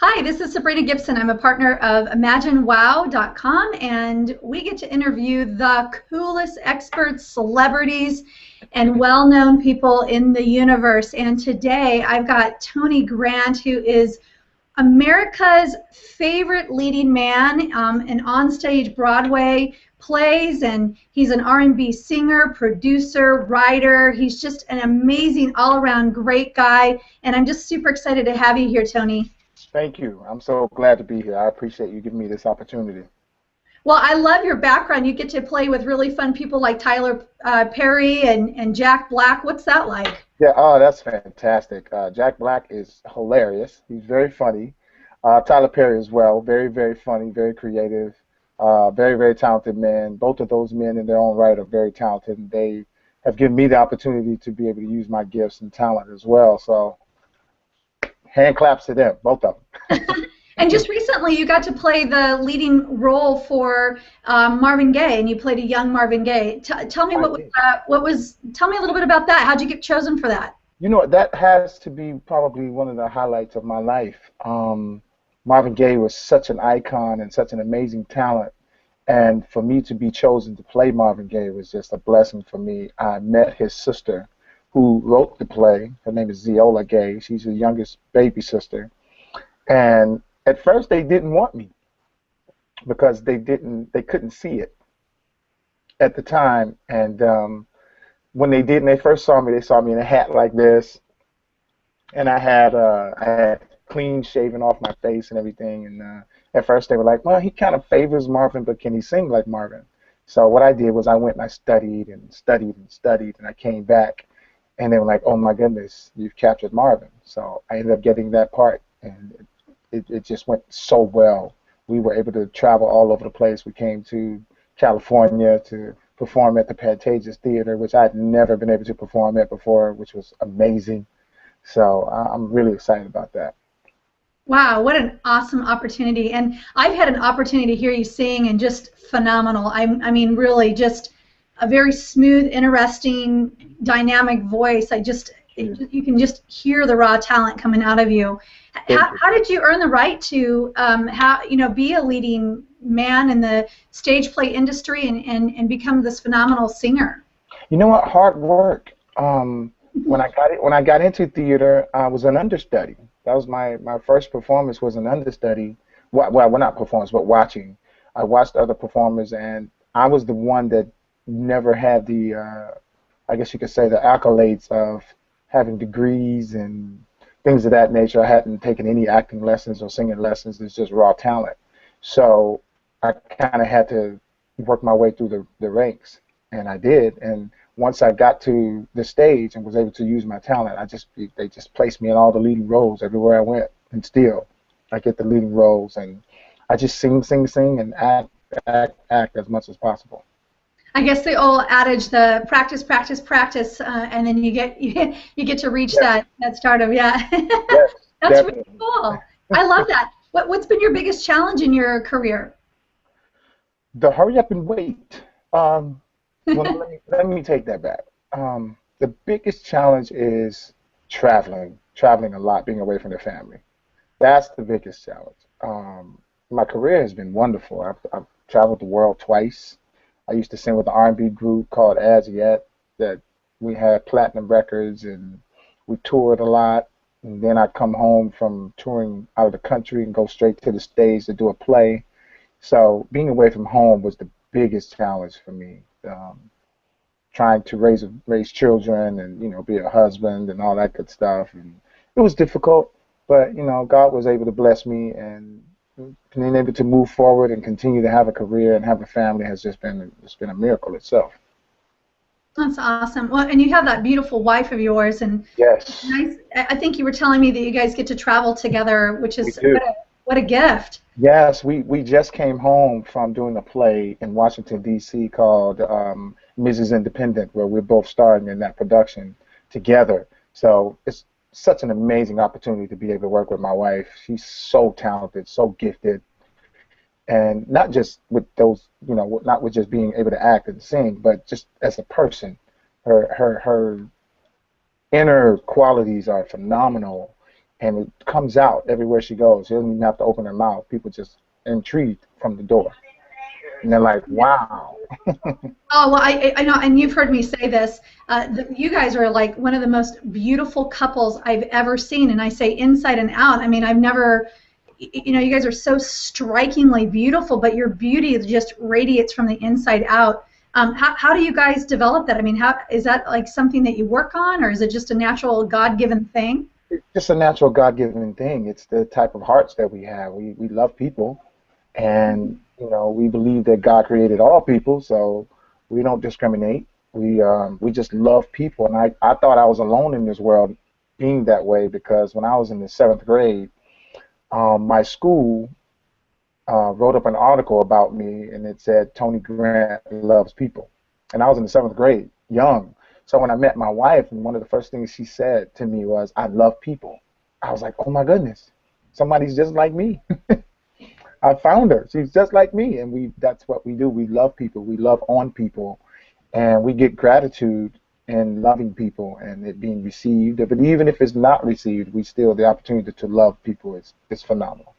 Hi, this is Sabrina Gibson. I'm a partner of ImagineWow.com, and we get to interview the coolest experts, celebrities, and well-known people in the universe. And today I've got Tony Grant, who is America's favorite leading man in onstage Broadway plays, and he's an R&B singer, producer, writer. He's just an amazing all-around great guy, and I'm just super excited to have you here, Tony. Thank you. I'm so glad to be here. I appreciate you giving me this opportunity. Well, I love your background. You get to play with really fun people like Tyler Perry and Jack Black. What's that like? Yeah, oh, that's fantastic. Jack Black is hilarious. He's very funny. Tyler Perry as well. Very, very funny, very creative, very, very talented man. Both of those men in their own right are very talented, and they have given me the opportunity to be able to use my gifts and talent as well. So hand claps to them, both of them. And just recently, you got to play the leading role for Marvin Gaye, and you played a young Marvin Gaye. Tell me Tell me a little bit about that. How'd you get chosen for that? You know, that has to be probably one of the highlights of my life. Marvin Gaye was such an icon and such an amazing talent, and for me to be chosen to play Marvin Gaye was just a blessing for me. I met his sister, who wrote the play. Her name is Ziola Gaye. She's the youngest baby sister. And at first they didn't want me because they couldn't see it at the time. And when they did, and they first saw me, they saw me in a hat like this, and I had clean shaven off my face and everything. And at first they were like, well, he kind of favors Marvin, but can he sing like Marvin? So what I did was I went and I studied and studied and studied, and I came back. And they were like, oh, my goodness, you've captured Marvin. So I ended up getting that part, and it just went so well. We were able to travel all over the place. We came to California to perform at the Pantages Theater, which I'd never been able to perform at before, which was amazing. So I'm really excited about that. Wow, what an awesome opportunity. And I've had an opportunity to hear you sing, and just phenomenal. I mean, really just a very smooth, interesting, dynamic voice. You can just hear the raw talent coming out of you. How did you earn the right to be a leading man in the stage play industry and become this phenomenal singer? You know what? Hard work. When I got into theater, I was an understudy. That was my first performance, was an understudy. Well, not performance, but watching. I watched other performers, and I was the one that never had the, I guess you could say, the accolades of having degrees and things of that nature. I hadn't taken any acting lessons or singing lessons. It's just raw talent. So I kind of had to work my way through the ranks, and I did. And once I got to the stage and was able to use my talent, they just placed me in all the leading roles everywhere I went, and still I get the leading roles, and I just sing, and act as much as possible. I guess the old adage, the practice, practice, practice, and then you get to reach that stardom. Yeah, yes, that's definitely. really cool. I love that. What's been your biggest challenge in your career? The hurry up and wait. Well, let me take that back. The biggest challenge is traveling a lot, being away from the family. That's the biggest challenge. My career has been wonderful. I've traveled the world twice. I used to sing with an R&B group called As Yet that we had platinum records, and we toured a lot. And then I'd come home from touring out of the country and go straight to the stage to do a play. So being away from home was the biggest challenge for me. Trying to raise children and be a husband and all that good stuff. And it was difficult, but God was able to bless me, and being able to move forward and continue to have a career and have a family has just been a miracle itself. That's awesome. Well, and you have that beautiful wife of yours, and yes, nice. I think you were telling me that you guys get to travel together, which is what a gift. Yes, we just came home from doing a play in Washington, D.C. called Mrs. Independent, where we're both starring in that production together. So it's such an amazing opportunity to be able to work with my wife. She's so talented, so gifted, and not just with those, not with just being able to act and sing, but just as a person. Her inner qualities are phenomenal, and it comes out everywhere she goes. She doesn't even have to open her mouth. People just intrigued from the door, and they're like, "Wow." Oh, well, I know, and you've heard me say this. You guys are like one of the most beautiful couples I've ever seen, and I say inside and out. I mean, I've never, you know, you guys are so strikingly beautiful, but your beauty just radiates from the inside out. How do you guys develop that? I mean, how is that like something that you work on, or is it just a natural God-given thing? It's just a natural God-given thing. It's the type of hearts that we have. We love people, and we believe that God created all people, so we don't discriminate. We just love people, and I thought I was alone in this world being that way, because when I was in the 7th grade, my school wrote up an article about me, and it said Tony Grant loves people, and I was in the 7th grade, young. So when I met my wife, and one of the first things she said to me was, "I love people." I was like, "Oh my goodness, somebody's just like me." I found her. She's just like me, and that's what we do. We love people. We love on people, and we get gratitude in loving people and it being received. But even if it's not received, we still, the opportunity to love people is phenomenal.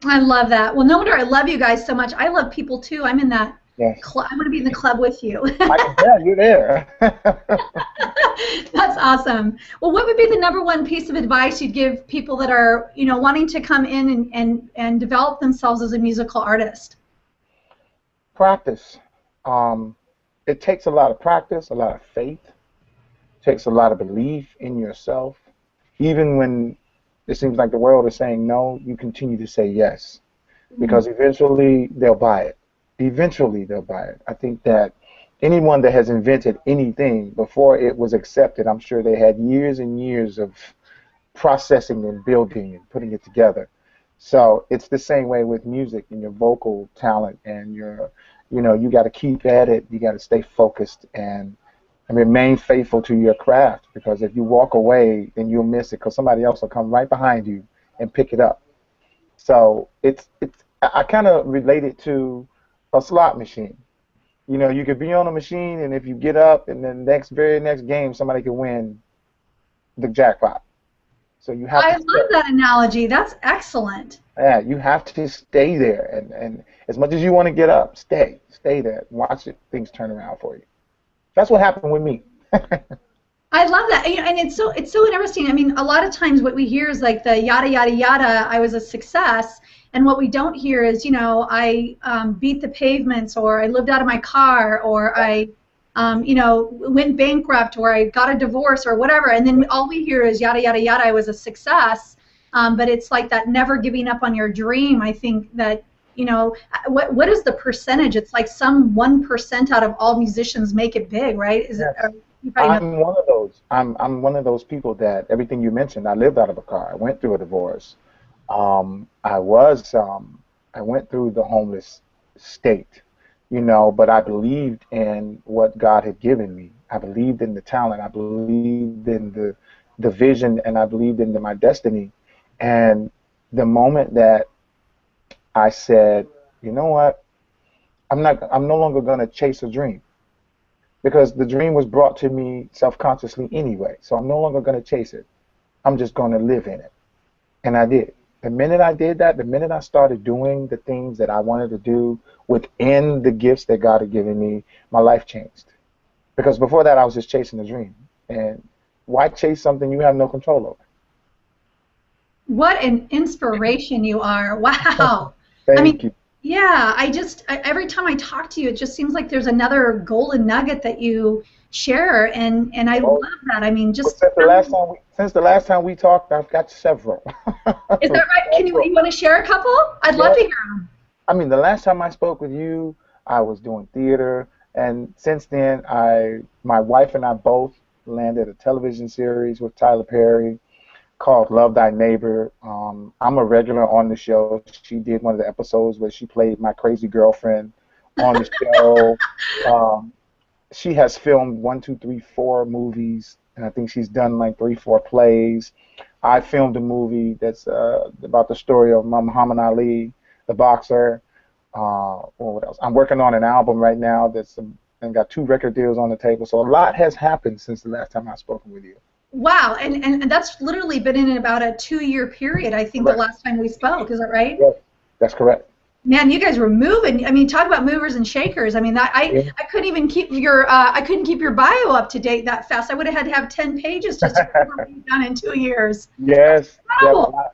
I love that. Well, no wonder I love you guys so much. I love people too. I'm in that Yes. club. I want to be in the club with you. I can tell you're there. That's awesome. Well, what would be the number one piece of advice you'd give people that are, wanting to come in and develop themselves as a musical artist? Practice. It takes a lot of practice, a lot of faith, takes a lot of belief in yourself. Even when it seems like the world is saying no, you continue to say yes, because eventually they'll buy it. Eventually they'll buy it. I think that anyone that has invented anything before it was accepted, I'm sure they had years and years of processing and building and putting it together. So it's the same way with music and your vocal talent and you got to keep at it. You got to stay focused and remain faithful to your craft, because if you walk away, then you'll miss it, because somebody else will come right behind you and pick it up. So I kind of relate it to a slot machine. You could be on a machine, and if you get up in the very next game, somebody could win the jackpot. So you have I to love that analogy. That's excellent. yeah, you have to stay there, and as much as you want to get up, stay there, watch things turn around for you. That's what happened with me. I love that, and it's so interesting. I mean, a lot of times what we hear is like the yada yada yada. I was a success, and what we don't hear is, I beat the pavements, or I lived out of my car, or I, went bankrupt, or I got a divorce, or whatever. And then all we hear is yada yada yada. I was a success, but it's like that never giving up on your dream. I think that. What is the percentage? It's like some 1% out of all musicians make it big, right? Is Yes. it? You probably know. I'm one of those. I'm one of those people that everything you mentioned. I lived out of a car. I went through a divorce. I went through the homeless state, but I believed in what God had given me. I believed in the talent. I believed in the vision, and I believed in my destiny. And the moment that I said, you know what, I'm no longer going to chase a dream, because the dream was brought to me self-consciously anyway. So I'm no longer going to chase it. I'm just going to live in it. And I did. The minute I did that, the minute I started doing the things that I wanted to do within the gifts that God had given me, my life changed. Because before that, I was just chasing a dream. And why chase something you have no control over? What an inspiration you are! Wow. I mean, Thank you. yeah. Every time I talk to you, it just seems like there's another golden nugget that you share, and I love Well, that. I mean, but just since the last time we talked, I've got several. is that right? You want to share a couple? I'd love Yes. to hear them. I mean, the last time I spoke with you, I was doing theater, and since then, my wife and I both landed a television series with Tyler Perry called Love Thy Neighbor. I'm a regular on the show. She did one of the episodes where she played my crazy girlfriend on the show. She has filmed one, two, three, four movies, and I think she's done like 3, 4 plays. I filmed a movie that's about the story of Muhammad Ali, the boxer. What else? I'm working on an album right now and got 2 record deals on the table. So a lot has happened since the last time I've spoken with you. Wow, and that's literally been in about a 2-year period, I think, the Correct. last time we spoke. Is that right? Yes, that's correct. Man, you guys were moving. I mean, talk about movers and shakers. I mean, Yeah. I couldn't even keep your I couldn't keep your bio up to date that fast. I would have had to have 10 pages just to cover what you've done in 2 years. That's Yes, yes. incredible.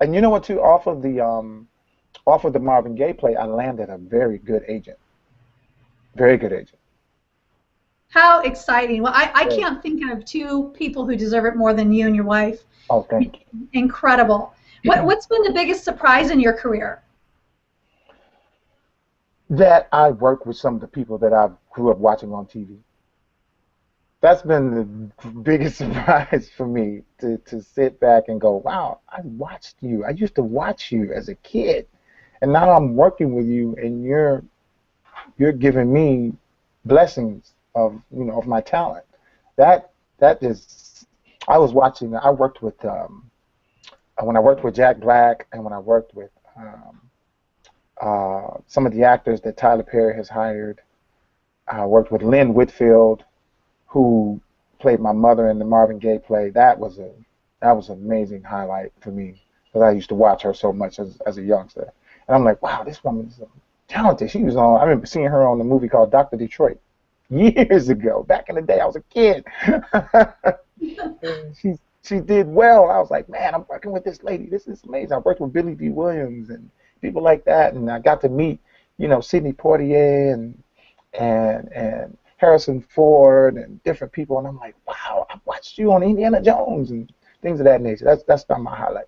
And you know what too? Off of the Marvin Gaye play, I landed a very good agent. Very good agent. How exciting. Well, I Yeah. can't think of two people who deserve it more than you and your wife. Oh, thank Incredible. you. What's been the biggest surprise in your career? That I work with some of the people that I grew up watching on TV. That's been the biggest surprise for me to sit back and go, wow, I watched you. I used to watch you as a kid, and now I'm working with you, and you're giving me blessings of of my talent. That is, I was watching. I worked with when I worked with Jack Black, and when I worked with some of the actors that Tyler Perry has hired. I worked with Lynn Whitfield, who played my mother in the Marvin Gaye play. That was an amazing highlight for me because I used to watch her so much as a youngster. And I'm like, wow, this woman is talented. She was on. I remember seeing her on the movie called Dr. Detroit years ago. Back in the day, I was a kid. And she did well. I was like, man, I'm working with this lady. This is amazing. I worked with Billy D. Williams and people like that, and I got to meet, Sidney Poitier and Harrison Ford and different people, and I'm like, wow, I watched you on Indiana Jones and things of that nature. That's not my highlight.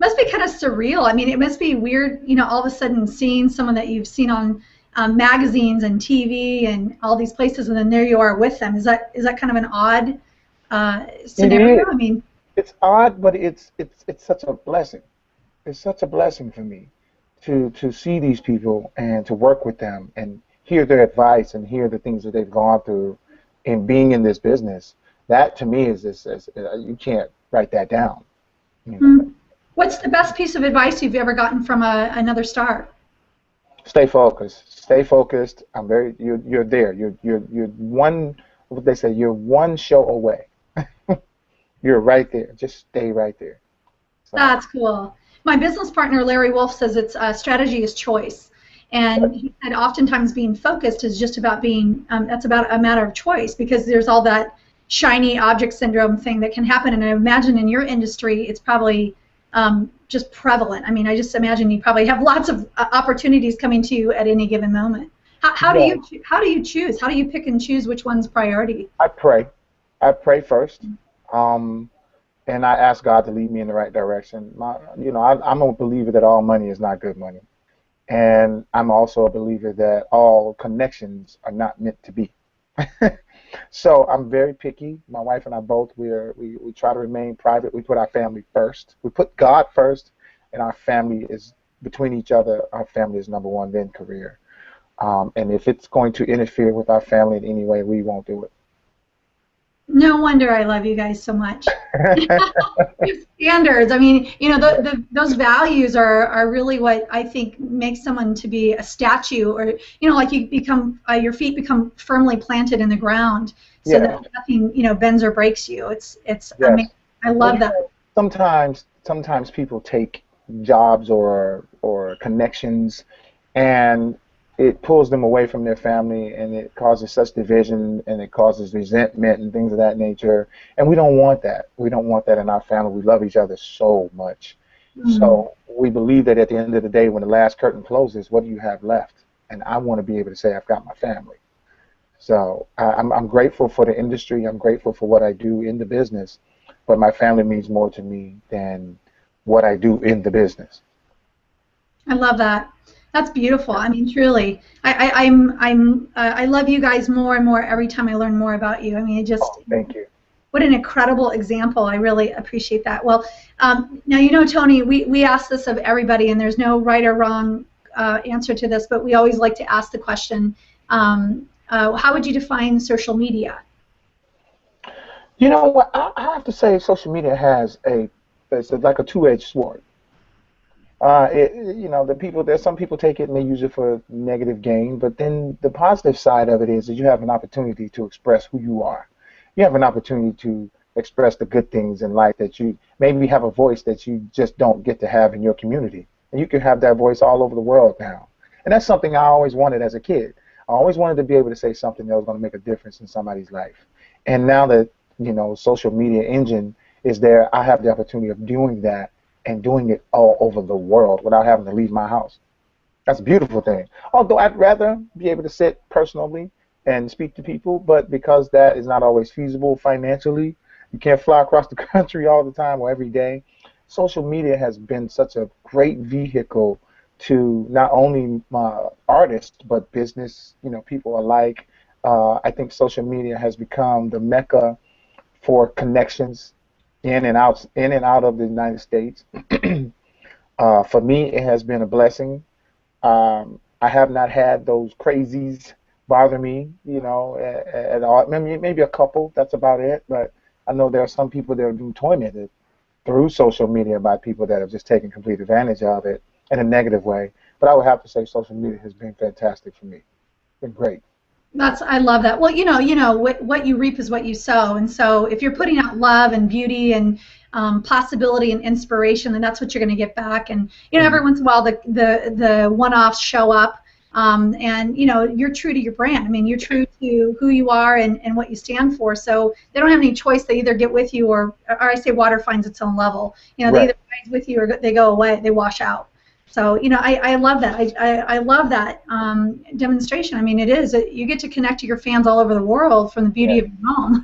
Must be kind of surreal. I mean, it must be weird, all of a sudden seeing someone that you've seen on magazines and TV and all these places, and then there you are with them. Is that kind of an odd It scenario? is. I mean, It's odd, but it's such a blessing. It's such a blessing for me to see these people and to work with them and hear their advice and hear the things that they've gone through in being in this business. That to me is you can't write that down. You know, hmm. What's the best piece of advice you've ever gotten from another star? stay focused. Stay focused. You're there. You're one. What they say. You're one show away. You're right there. Just stay right there. So That's cool. My business partner, Larry Wolf, says it's strategy is choice. And he said oftentimes being focused is just about that's about a matter of choice because there's all that shiny object syndrome thing that can happen. And I imagine in your industry, it's probably just prevalent. I mean, I just imagine you probably have lots of opportunities coming to you at any given moment. How do yeah, you choose? How do you pick and choose which one's priority? I pray. I pray first. Um, and I ask God to lead me in the right direction. I'm a believer that all money is not good money, and I'm also a believer that all connections are not meant to be. So I'm very picky. My wife and I both we try to remain private. We put our family first. We put God first, and our family is between each other. Our family is number one, then career. And if it's going to interfere with our family in any way, we won't do No wonder I love you guys so much. it. Your standards. I mean, those values are really what I think makes someone to be a statue, or like you become your feet become firmly planted in the ground, so Yeah. that nothing bends or breaks you. It's Yes. amazing. I Well, love that. sometimes people take jobs or connections, and it pulls them away from their family, and it causes such division, and it causes resentment and things of that nature. And we don't want that. We don't want that in our family. We love each other so much. Mhm. So we believe that at the end of the day, when the last curtain closes, what do you have left? And I want to be able to say I've got my family. So I'm grateful for the industry. I'm grateful for what I do in the business, but my family means more to me than what I do in the business. I love that. That's beautiful. I mean, truly, I love you guys more and more every time I learn more about you. I mean, it just Oh, thank you. what an incredible example. I really appreciate that. Well, now, Tony, we ask this of everybody, and there's no right or wrong answer to this, but we always like to ask the question, how would you define social media? You know what? I have to say, social media has it's like a two-edged sword. There's some people take it and they use it for negative gain, but then the positive side of it is that you have an opportunity to express who you are. You have an opportunity to express the good things in life, that you maybe have a voice that you just don't get to have in your community. And you can have that voice all over the world now. And that's something I always wanted as a kid. I always wanted to be able to say something that was going to make a difference in somebody's life. And now that, social media engine is there, I have the opportunity of doing that and doing it all over the world without having to leave my house. That's a beautiful thing. Although I'd rather be able to sit personally and speak to people, but because that is not always feasible financially, you can't fly across the country all the time or every day. Social media has been such a great vehicle to not only artists but business, people alike. I think social media has become the mecca for connections in and out of the United States. For me, it has been a blessing. I have not had those crazies bother me, at all. Maybe a couple, that's about it. But I know there are some people that are being tormented through social media by people that have just taken complete advantage of it in a negative way. But I would have to say social media has been fantastic for me. It's been great. I love that. Well, what you reap is what you sow, and so if you're putting out love and beauty and possibility and inspiration, then that's what you're going to get back. And every Hmm. once in a while, the one-offs show up, and you're true to your brand. I mean, you're true to who you are and what you stand for. So they don't have any choice. They either get with you, or I say water finds its own level. They Right. either rise with you or they go away. They wash out. So I love that. I love that demonstration. I mean, it is. You get to connect to your fans all over the world from the beauty Yes. of your home,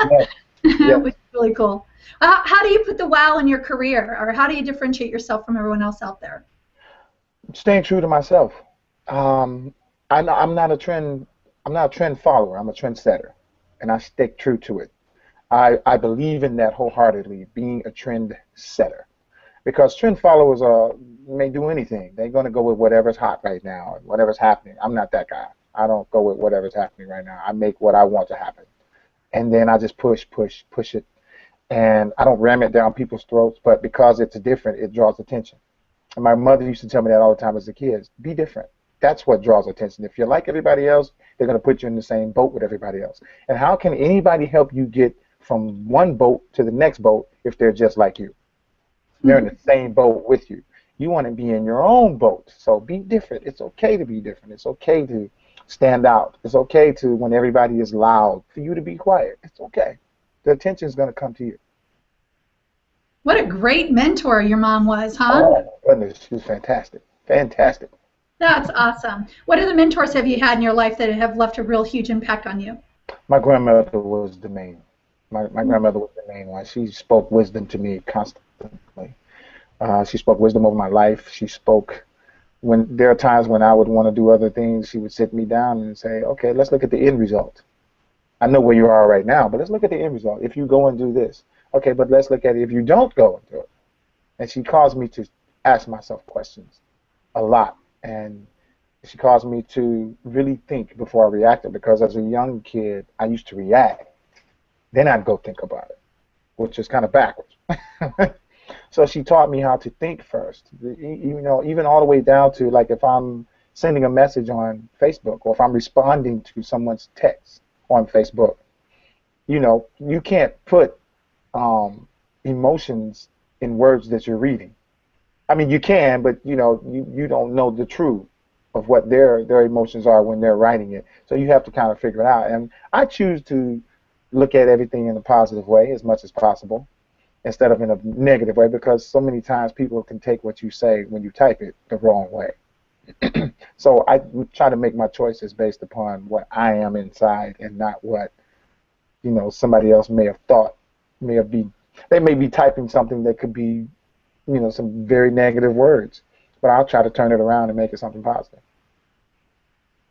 Yes. which Yes. is really cool. How do you put the wow in your career, or how do you differentiate yourself from everyone else out there? Staying true to myself. Um, I'm not a trend. I'm not a trend follower. I'm a trend setter, and I stick true to it. I believe in that wholeheartedly, being a trend setter. Because trend followers may do anything. They're going to go with whatever's hot right now and whatever's happening. I'm not that guy. I don't go with whatever's happening right now. I make what I want to happen, and then I just push, push, push it, and I don't ram it down people's throats. But because it's different, it draws attention. And my mother used to tell me that all the time as a kid. Be different. That's what draws attention. If you're like everybody else, they're going to put you in the same boat with everybody else. And how can anybody help you get from one boat to the next boat if they're just like you? They're in the same boat with you. You want to be in your own boat. So be different. It's okay to be different. It's okay to stand out. It's okay to, when everybody is loud, for you to be quiet. It's okay. The attention is going to come to you. What a great mentor your mom was, huh? Oh, my goodness. She was fantastic. Fantastic. That's awesome. What other mentors have you had in your life that have left a real huge impact on you? My grandmother was the main. My grandmother was the main one. She spoke wisdom to me constantly. She spoke wisdom over my life. She spoke when there are times when I would want to do other things. She would sit me down and say, "Okay, let's look at the end result. I know where you are right now, but let's look at the end result. If you go and do this, okay, but let's look at it if you don't go and do it." And she caused me to ask myself questions a lot, and she caused me to really think before I reacted. Because as a young kid, I used to react, then I'd go think about it, which is kind of backwards. So she taught me how to think first, even all the way down to, like, if I'm sending a message on Facebook or if I'm responding to someone's text on Facebook, you can't put emotions in words that you're reading. I mean, you can, but you don't know the truth of what their emotions are when they're writing it. So you have to kind of figure it out. And I choose to look at everything in a positive way as much as possible, instead of in a negative way, because so many times people can take what you say when you type it the wrong way. So I try to make my choices based upon what I am inside and not what somebody else may have thought. may have be They may be typing something that could be some very negative words, but I'll try to turn it around and make it something positive.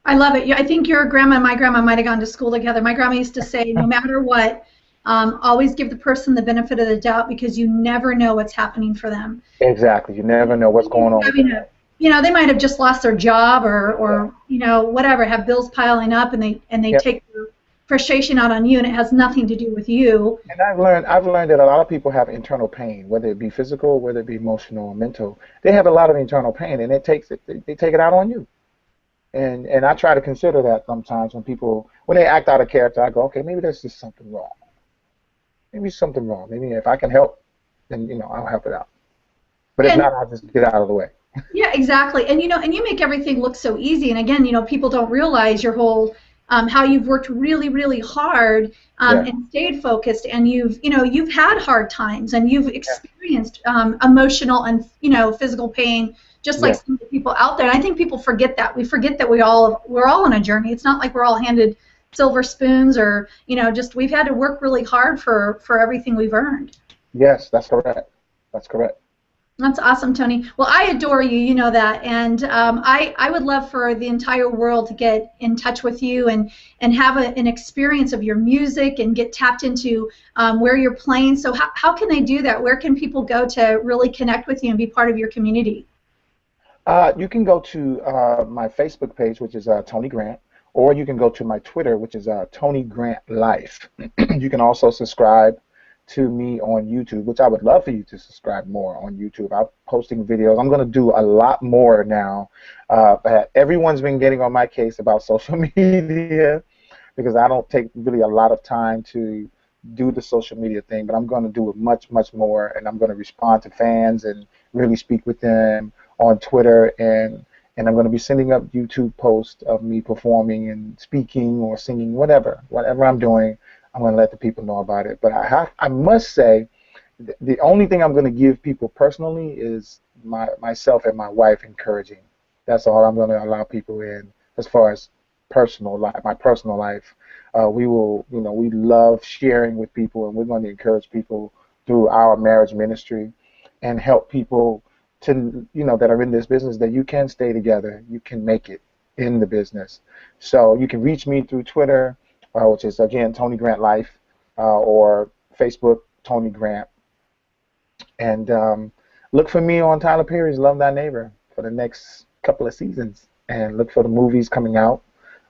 I love it. I think your grandma and my grandma might have gone to school together. My grandma used to say, no matter what, always give the person the benefit of the doubt because you never know what's happening for them. Exactly. You never know what's going on with Having them. they might have just lost their job or whatever, have bills piling up, and they Yep. take their frustration out on you, and it has nothing to do with you. And I've learned that a lot of people have internal pain, whether it be physical, whether it be emotional or mental. They have a lot of internal pain, and they take it out on you. And I try to consider that sometimes when they act out of character. I go, okay, maybe there's just something wrong. maybe something wrong. Maybe if I can help, then I'll help it out. But if And not, I'll just get out of the way. yeah, exactly. And and you make everything look so easy. And again, people don't realize your whole how you've worked really, really hard Yeah, and stayed focused. And you've had hard times and you've yeah, experienced emotional and physical pain, just like yeah. some of the people out there. And I think people forget that. We forget that we're all on a journey. It's not like we're all handed silver spoons or just we've had to work really hard for everything we've earned. Yes, that's correct. That's correct. That's awesome, Tony. Well, I adore you, you know that, and I would love for the entire world to get in touch with you and have an experience of your music and get tapped into where you're playing. So how can they do that? Where can people go to really connect with you and be part of your community? You can go to my Facebook page, which is Tony Grant, or you can go to my Twitter, which is Tony Grant Life. You can also subscribe to me on YouTube, which I would love for you to subscribe more on YouTube. I'm posting videos. I'm going to do a lot more now. Everyone's been getting on my case about social media because I don't take really a lot of time to do the social media thing, but I'm going to do it much, much more, and I'm going to respond to fans and really speak with them on Twitter, and I'm going to be sending up YouTube posts of me performing and speaking or singing, whatever I'm doing. I'm going to let the people know about it. But I must say, the only thing I'm going to give people personally is myself and my wife encouraging. That's all I'm going to allow people in as far as personal life, my personal life. We love sharing with people, and we're going to encourage people through our marriage ministry and help people to, that are in this business that you can stay together, you can make it in the business. So you can reach me through Twitter, which is, again, Tony Grant Life, or Facebook, Tony Grant. And look for me on Tyler Perry's Love Thy Neighbor for the next couple of seasons. And look for the movies coming out,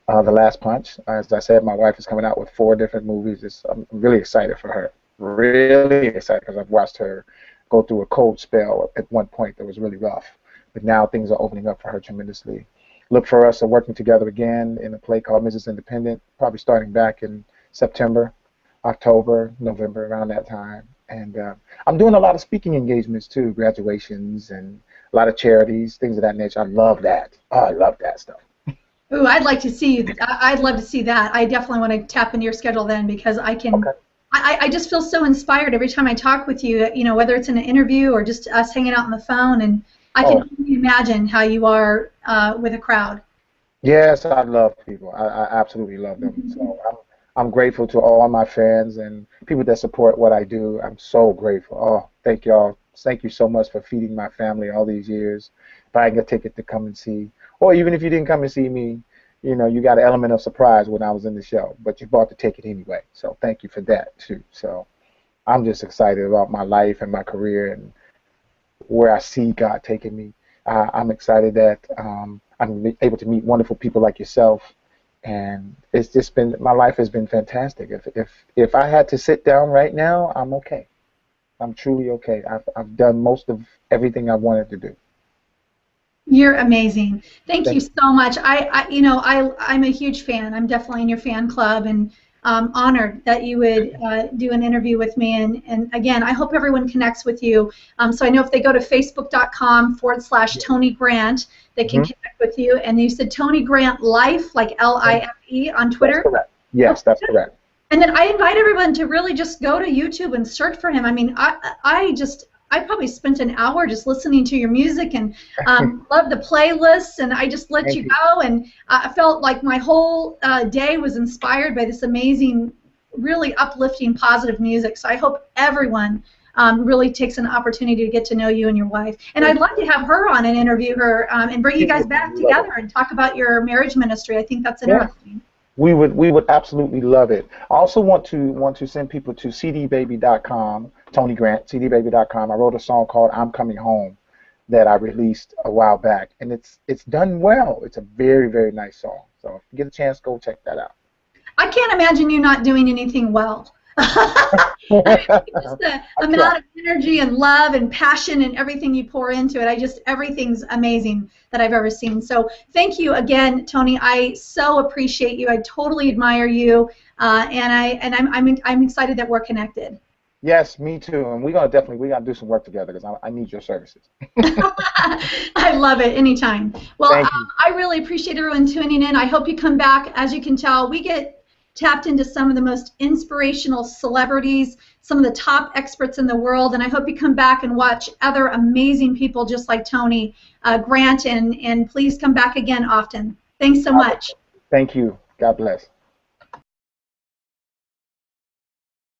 The Last Punch. As I said, my wife is coming out with 4 different movies. I'm really excited for her. Really excited because I've watched her go through a cold spell at one point that was really rough. But now things are opening up for her tremendously. Look for us working together again in a play called Mrs. Independent, probably starting back in September, October, November, around that time. And I'm doing a lot of speaking engagements too, graduations and a lot of charities, things of that nature. I love that. Oh, I love that stuff. Ooh, I'd like to see you. I'd love to see that. I definitely want to tap into your schedule then because I can. Okay. I just feel so inspired every time I talk with you. Whether it's in an interview or just us hanging out on the phone, and I can only imagine how you are with a crowd. Yes, I love people. I absolutely love them. So I'm grateful to all my fans and people that support what I do. I'm so grateful. Oh, thank y'all. Thank you so much for feeding my family all these years, buying a ticket to come and see. Or even if you didn't come and see me, you got an element of surprise when I was in the show, but you bought the ticket anyway. So thank you for that too. So I'm just excited about my life and my career and where I see God taking me. I'm excited that I'm able to meet wonderful people like yourself, and it's just been, my life has been fantastic. If I had to sit down right now, I'm okay. I'm truly okay. I've done most of everything I wanted to do. You're amazing. Thank you Thank so much. I'm a huge fan. I'm definitely in your fan club, and honored that you would do an interview with me. And again, I hope everyone connects with you. So I know if they go to facebook.com/Tony Grant, they can connect with you. And you said Tony Grant Life, like Life on Twitter? That's correct. Yes, that's correct. And then I invite everyone to really just go to YouTube and search for him. I mean, I probably spent an hour just listening to your music and loved the playlists, and I just let you go, and I felt like my whole day was inspired by this amazing, really uplifting, positive music. So I hope everyone really takes an opportunity to get to know you and your wife. And I'd love to have her on and interview her and bring you guys back together and talk about your marriage ministry. I think that's interesting. We would absolutely love it. I also want to send people to cdbaby.com, Tony Grant, cdbaby.com. I wrote a song called I'm Coming Home that I released a while back, and it's done well. It's a very, very nice song. So if you get a chance, go check that out. I can't imagine you not doing anything well. Just the amount of energy and love and passion and everything you pour into it. Everything's amazing that I've ever seen. So thank you again, Tony. I so appreciate you. I totally admire you, and I'm excited that we're connected. Yes, me too. And we gotta do some work together because I need your services. I love it. Anytime. Well, Thank you. I really appreciate everyone tuning in. I hope you come back. As you can tell, we get tapped into some of the most inspirational celebrities, some of the top experts in the world, and I hope you come back and watch other amazing people just like Tony, Grant, and please come back again often. Thanks so much. Thank you. God bless.